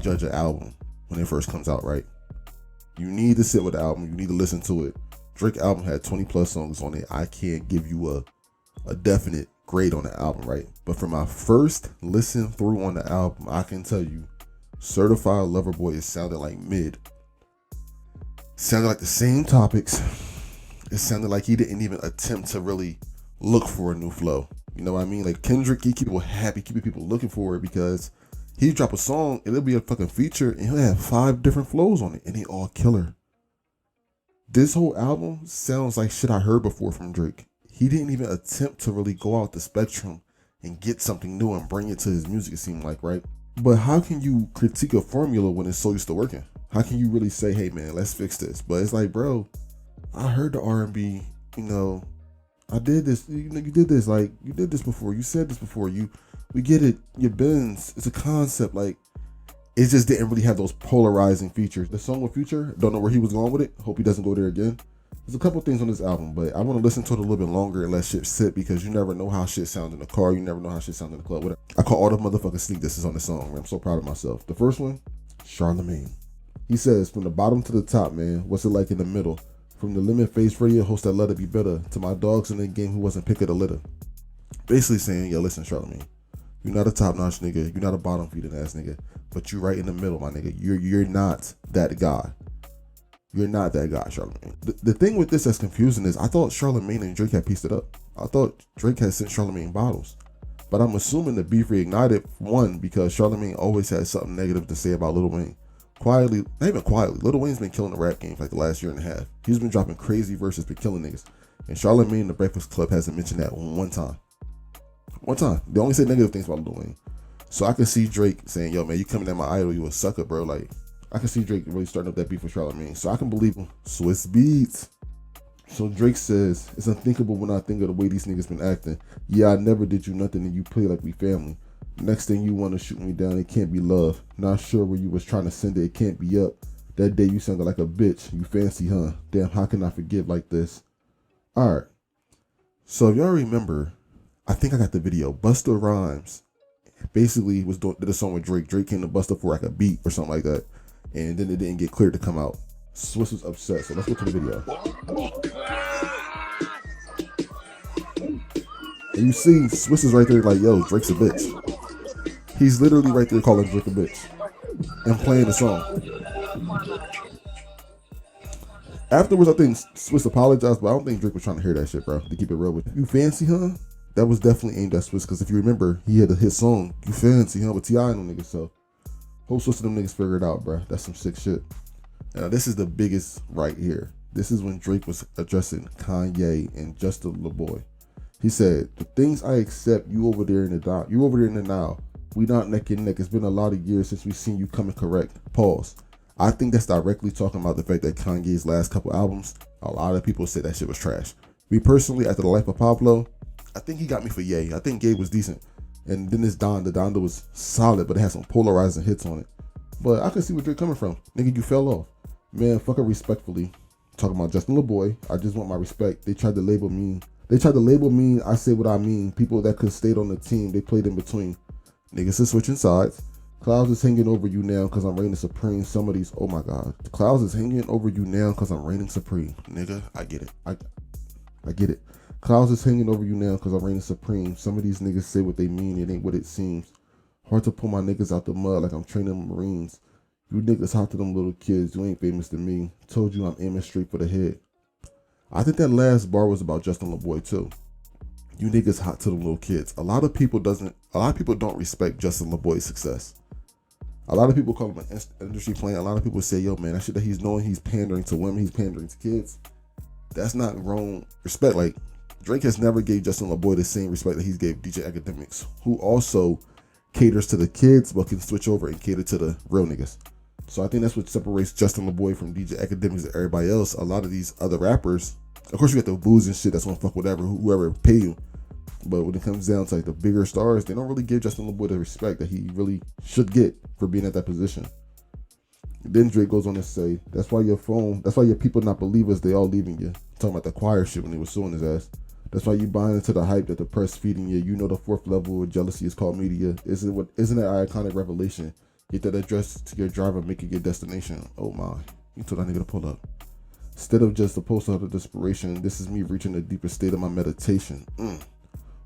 can't judge an album when it first comes out, right? You need to sit with the album. You need to listen to it. Drake album had 20 plus songs on it. I can't give you a definite grade on the album, right? But for my first listen through on the album, I can tell you, Certified Lover Boy, it sounded like mid. Sounded like the same topics. It sounded like he didn't even attempt to really look for a new flow. You know what I mean? Like Kendrick, he keep people happy, keeping people looking for it, because he drop a song, it'll be a fucking feature, and he'll have 5 different flows on it, and they all killer. This whole album sounds like shit I heard before from Drake. He didn't even attempt to really go out the spectrum and get something new and bring it to his music, it seemed like, right? But how can you critique a formula when it's so used to working? How can you really say, hey man, let's fix this? But it's like, bro, I heard the R&B, you know, I did this, you know, you did this, like, you did this before, you said this before, we get it, your bends, it's a concept, like, it just didn't really have those polarizing features. The song with Future, don't know where he was going with it, hope he doesn't go there again. There's a couple things on this album, but I want to listen to it a little bit longer and let shit sit, because you never know how shit sounds in the car, you never know how shit sounds in the club, whatever. I call all the motherfucking sneak disses on this song, man. I'm so proud of myself. The first one, Charlamagne. He says, from the bottom to the top, man, what's it like in the middle? From the limit face radio host that let it be better, to my dogs in the game who wasn't pick of the litter. Basically saying, yo, listen, Charlamagne, you're not a top-notch nigga, you're not a bottom-feeding ass nigga, but you're right in the middle, my nigga. You're not that guy. You're not that guy, Charlamagne. The thing with this that's confusing is I thought Charlamagne and Drake had pieced it up. I thought Drake had sent Charlamagne bottles. But I'm assuming the beef reignited, one, because Charlamagne always had something negative to say about Lil Wayne. Quietly, not even quietly, Lil Wayne's been killing the rap game for like the last year and a half. He's been dropping crazy verses, been killing niggas. And Charlamagne and the Breakfast Club hasn't mentioned that one time. One time. They only say negative things about Lil Wayne. So I can see Drake saying, yo, man, you coming at my idol, you a sucker, bro. Like, I can see Drake really starting up that beef with Charlamagne. So I can believe him. Swizz Beatz. So Drake says, it's unthinkable when I think of the way these niggas been acting. Yeah, I never did you nothing and you play like we family. Next thing you want to shoot me down, it can't be love. Not sure where you was trying to send it can't be up. That day you sounded like a bitch. You fancy, huh? Damn, how can I forgive like this? Alright. So if y'all remember, I think I got the video. Busta Rhymes basically did a song with Drake. Drake came to Busta for like a beat or something like that. And then it didn't get cleared to come out. Swizz was upset, so let's go to the video. And you see Swizz is right there like, yo, Drake's a bitch. He's literally right there calling Drake a bitch and playing the song. Afterwards, I think Swizz apologized, but I don't think Drake was trying to hear that shit, bro. To keep it real with you. You fancy, huh? That was definitely aimed at Swizz, because if you remember, he had a hit song, You Fancy, huh? With T.I. and them niggas, so hope Swizz and them niggas figure it out, bro. That's some sick shit. Now, this is the biggest right here. This is when Drake was addressing Kanye and Justin Laboy. He said, the things I accept, you over there in the now. We not neck and neck. It's been a lot of years since we seen you coming correct. Pause. I think that's directly talking about the fact that Kanye's last couple albums, a lot of people said that shit was trash. Me personally, after The Life of Pablo, I think he got me for Ye. I think Ye was decent. And then this Donda. Donda was solid, but it had some polarizing hits on it. But I can see where Drake coming from. Nigga, you fell off. Man, fuck it respectfully. Talking about Justin Laboy. I just want my respect. They tried to label me. I say what I mean. People that could stayed on the team, they played in between. Niggas is switching sides. Clouds is hanging over you now because I'm reigning supreme. Some of these, oh my God. The clouds is hanging over you now because I'm reigning supreme. Nigga, I get it. I get it. Clouds is hanging over you now because I'm reigning supreme. Some of these niggas say what they mean. It ain't what it seems. Hard to pull my niggas out the mud like I'm training Marines. You niggas hot to them little kids. You ain't famous to me. Told you I'm aiming straight for the head. I think that last bar was about Justin Laboy too. You niggas hot to them little kids. A lot of people don't respect Justin Laboy's success. A lot of people call him an industry plant. A lot of people say, yo, man, that shit that he's doing, he's pandering to women, he's pandering to kids. That's not wrong respect. Like, Drake has never gave Justin Laboy the same respect that he's gave DJ Academics, who also caters to the kids, but can switch over and cater to the real niggas. So I think that's what separates Justin Laboy from DJ Academics and everybody else. A lot of these other rappers, of course, you got the booze and shit that's gonna fuck whatever, whoever pay you. But when it comes down to like the bigger stars, they don't really give Justin Laboy the respect that he really should get for being at that position. Then Drake goes on to say, that's why your people not believers, they all leaving you. Talking about the choir shit when he was suing his ass. That's why you buying into the hype that the press feeding you. You know the fourth level of jealousy is called media. Isn't that iconic revelation? Get that address to your driver, make it your destination. Oh my, you told that nigga to pull up. Instead of just a post out of desperation, this is me reaching the deeper state of my meditation.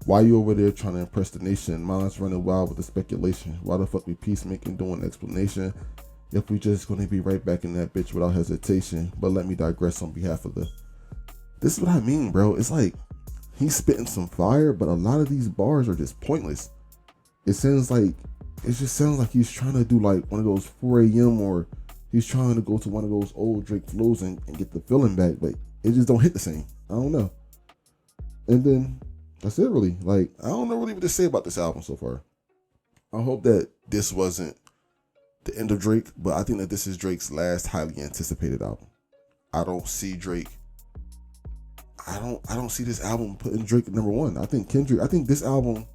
Why you over there trying to impress the nation? Mine's running wild with the speculation. Why the fuck we peacemaking doing explanation? If we just gonna be right back in that bitch without hesitation. But let me digress on behalf of the... This is what I mean, bro. It's like, he's spitting some fire, but a lot of these bars are just pointless. It just sounds like he's trying to do like one of those 4 a.m. or he's trying to go to one of those old Drake flows and get the feeling back, but it just don't hit the same. I don't know. And then that's it really. Like, I don't know really what to say about this album so far. I hope that this wasn't the end of Drake, but I think that this is Drake's last highly anticipated album. I don't see Drake. I don't see this album putting Drake at number one. I think what this album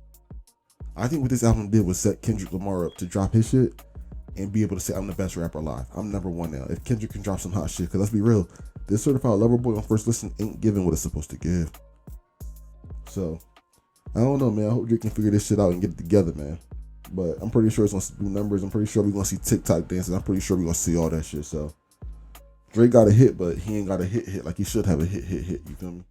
did was set Kendrick Lamar up to drop his shit and be able to say, I'm the best rapper alive. I'm number one now. If Kendrick can drop some hot shit, because let's be real, this Certified Lover Boy on first listen ain't giving what it's supposed to give. So, I don't know, man. I hope Drake can figure this shit out and get it together, man. But I'm pretty sure it's going to do numbers. I'm pretty sure we're going to see TikTok dances. I'm pretty sure we're going to see all that shit. So, Drake got a hit, but he ain't got a hit like he should have a hit. You feel me?